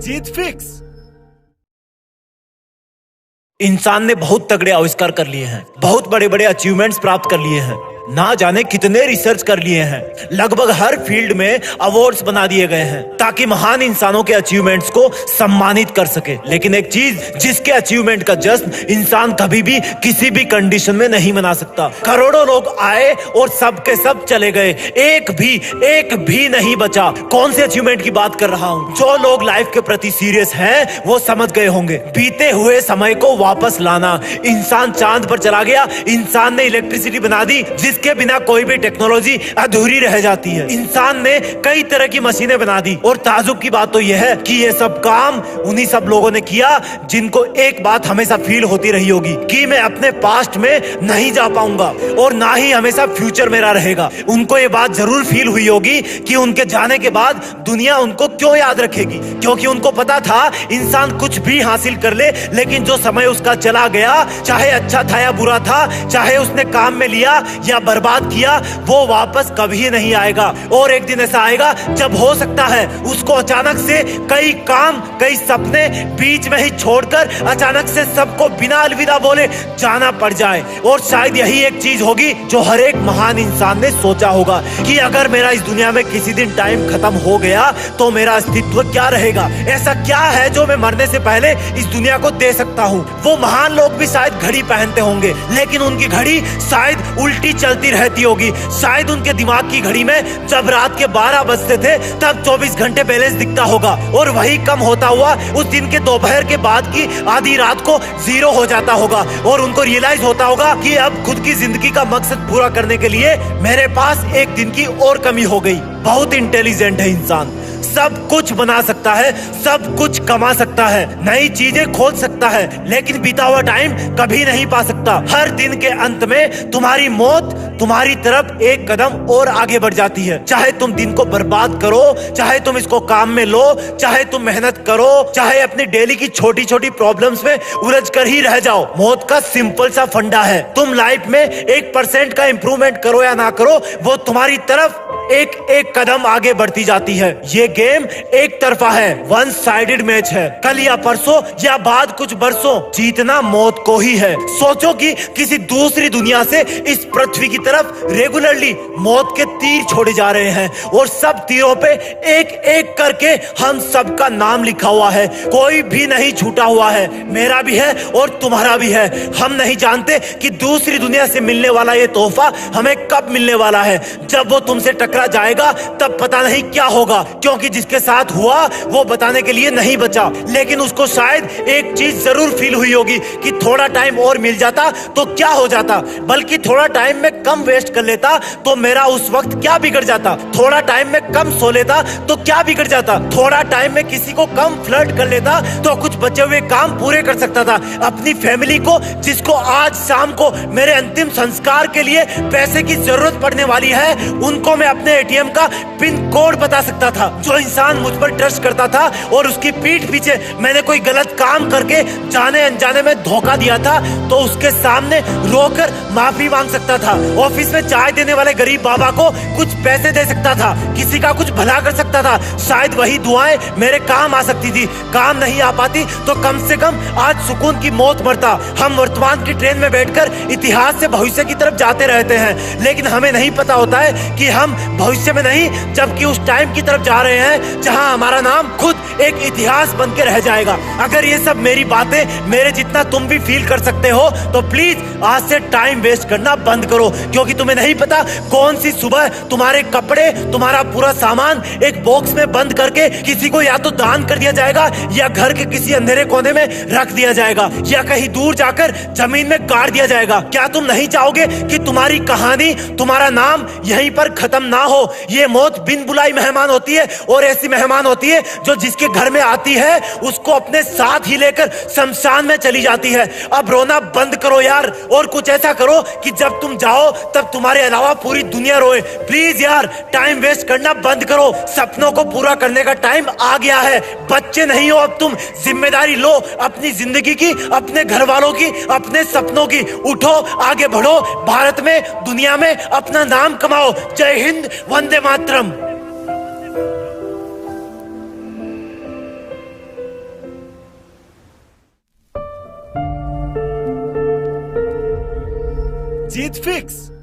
जीत fix. इंसान ने बहुत तगड़े आविष्कार कर लिए हैं, बहुत बड़े बड़े अचीवमेंट्स प्राप्त कर लिए हैं, ना जाने कितने रिसर्च कर लिए हैं, लगभग हर फील्ड में अवार्ड्स बना दिए गए हैं ताकि महान इंसानों के अचीवमेंट्स को सम्मानित कर सके। लेकिन एक चीज जिसके अचीवमेंट का जश्न इंसान कभी भी किसी भी कंडीशन में नहीं मना सकता। करोड़ों लोग आए और सब के सब चले गए, एक भी नहीं बचा। कौन से अचीवमेंट की बात कर रहा हूँ? जो लोग लाइफ के प्रति सीरियस हैं वो समझ गए होंगे। बीते हुए समय को वापस लाना। इंसान चांद पर चला गया, इंसान ने इलेक्ट्रिसिटी बना दी जिसके बिना कोई भी टेक्नोलॉजी अधूरी रह जाती है। इंसान ने कई तरह की मशीनें बना दी और ताजुब की बात तो यह है कि ये सब काम उन्हीं सब लोगों ने किया जिनको एक बात हमेशा फील होती रही होगी कि मैं अपने पास्ट में नहीं जा पाऊंगा और ना ही हमेशा फ्यूचर मेरा रहेगा। उनको ये बात जरूर फील हुई होगी कि उनके जाने के बाद दुनिया उनको क्यों याद रखेगी, क्योंकि उनको पता था इंसान कुछ भी हासिल कर ले लेकिन जो समय उसका चला गया, चाहे अच्छा था या बुरा था, चाहे उसने काम में लिया या बर्बाद किया, वो वापस कभी नहीं आएगा। और एक दिन ऐसा आएगा जब हो सकता है उसको अचानक से कई काम, कई सपने बीच में ही छोड़कर अचानक से सबको बिना अलविदा बोले जाना पड़ जाए। और शायद यही एक चीज होगी जो हर एक महान इंसान ने सोचा होगा कि अगर मेरा इस दुनिया में किसी दिन टाइम खत्म हो गया तो मेरा अस्तित्व क्या रहेगा, ऐसा क्या है जो मैं मरने से पहले इस दुनिया को दे सकता हूँ। वो महान लोग भी शायद घड़ी पहनते होंगे लेकिन उनकी घड़ी शायद उल्टी चलती रहती होगी। शायद उनके दिमाग की घड़ी में जब रात के 12 बजते थे तब 24 घंटे बैलेंस दिखता होगा और वही कम होता हुआ उस दिन के दोपहर के बाद की आधी रात को 0 हो जाता होगा और उनको रियलाइज होता होगा कि अब खुद की जिंदगी का मकसद पूरा करने के लिए मेरे पास एक दिन की और कमी हो गई। बहुत इंटेलिजेंट है इंसान, सब कुछ बना सकता है, सब कुछ कमा सकता है, नई चीजें खोज सकता है, लेकिन बीता हुआ टाइम कभी नहीं पा सकता। हर दिन के अंत में तुम्हारी मौत तुम्हारी तरफ एक कदम और आगे बढ़ जाती है। चाहे तुम दिन को बर्बाद करो, चाहे तुम इसको काम में लो, चाहे तुम मेहनत करो, चाहे अपनी डेली की छोटी छोटी प्रॉब्लम्स में उलझ कर ही रह जाओ, मौत का सिंपल सा फंडा है। तुम लाइफ में 1% का इंप्रूवमेंट करो या ना करो, वो तुम्हारी तरफ एक एक कदम आगे बढ़ती जाती है। ये गेम एक तरफा है, वन साइडेड मैच है। कल या परसों या बाद कुछ बरसों जीतना मौत को ही है। सोचो कि किसी दूसरी दुनिया से इस पृथ्वी की तरफ रेगुलरली मौत के तीर छोड़े जा रहे हैं और सब तीरों पे एक एक करके हम सबका नाम लिखा हुआ है, कोई भी नहीं छूटा हुआ है। मेरा भी है और तुम्हारा भी है। हम नहीं जानते कि दूसरी दुनिया से मिलने वाला ये तोहफा हमें कब मिलने वाला है। जब वो तुमसे टकरा जाएगा तब पता नहीं क्या होगा, क्योंकि जिसके साथ हुआ वो बताने के लिए नहीं बचा। लेकिन उसको शायद एक चीज जरूर फील हुई होगी कि थोड़ा टाइम और मिल जाता तो क्या हो जाता, बल्कि थोड़ा टाइम में कम वेस्ट कर लेता तो मेरा उस वक्त क्या बिगड़ जाता, थोड़ा टाइम में कम सो लेता तो क्या बिगड़ जाता, थोड़ा टाइम में किसी को कम फ्लर्ट कर लेता तो कुछ बचे हुए काम पूरे कर सकता था। अपनी फैमिली को, जिसको आज शाम को मेरे अंतिम संस्कार के लिए पैसे की जरूरत पड़ने वाली है, उनको मैं अपने एटीएम का पिन कोड बता सकता था। जो इंसान मुझ पर ट्रस्ट करता था और उसकी पीठ पीछे मैंने कोई गलत काम करके जाने अनजाने में धोखा दिया था तो उसके सामने रोकर माफी मांग सकता था। ऑफिस में चाय देने वाले गरीब बाबा को कुछ पैसे दे सकता था, किसी का कुछ भला कर सकता था। शायद वही दुआएं मेरे काम आ सकती थी। काम नहीं आ पाती तो कम से कम आज सुकून की मौत मरता। हम वर्तमान की ट्रेन में बैठकर इतिहास से भविष्य की तरफ जाते रहते हैं, लेकिन हमें नहीं पता होता है कि हम भविष्य में नहीं जबकि उस टाइम की तरफ जा रहे हैं जहां हमारा नाम खुद एक इतिहास बन के रह जाएगा। अगर ये सब मेरी बातें मेरे जितना तुम भी फील कर सकते हो तो प्लीज आज से टाइम वेस्ट करना बंद करो, क्योंकि तुम्हें नहीं पता कौन सी सुबह तुम्हारे कपड़े, तुम्हारा पूरा सामान एक बॉक्स में बंद करके किसी को या तो दान कर दिया जाएगा या घर के किसी अंधेरे कोने में रख दिया जाएगा या कहीं दूर जाकर जमीन में गाड़ दिया जाएगा। क्या तुम नहीं चाहोगे कि तुम्हारी कहानी, तुम्हारा नाम यहीं पर खत्म ना हो? ये मौत बिन बुलाई मेहमान होती है और ऐसी मेहमान होती है जो जिसके घर में आती है उसको अपने साथ ही लेकर शमशान में चली जाती है। अब रोना बंद करो यार और कुछ ऐसा करो कि जब तुम जाओ तब तुम्हारे अलावा पूरी दुनिया रोए। प्लीज यार टाइम वेस्ट करना बंद करो, सपनों को पूरा करने का टाइम आ गया है। बच्चे नहीं हो अब तुम, जिम्मेदारी लो अपनी जिंदगी की, अपने घर वालों की, अपने सपनों की। उठो, आगे बढ़ो, भारत में, दुनिया में अपना नाम कमाओ। जय हिंद, वंदे मातरम। जीत फिक्स।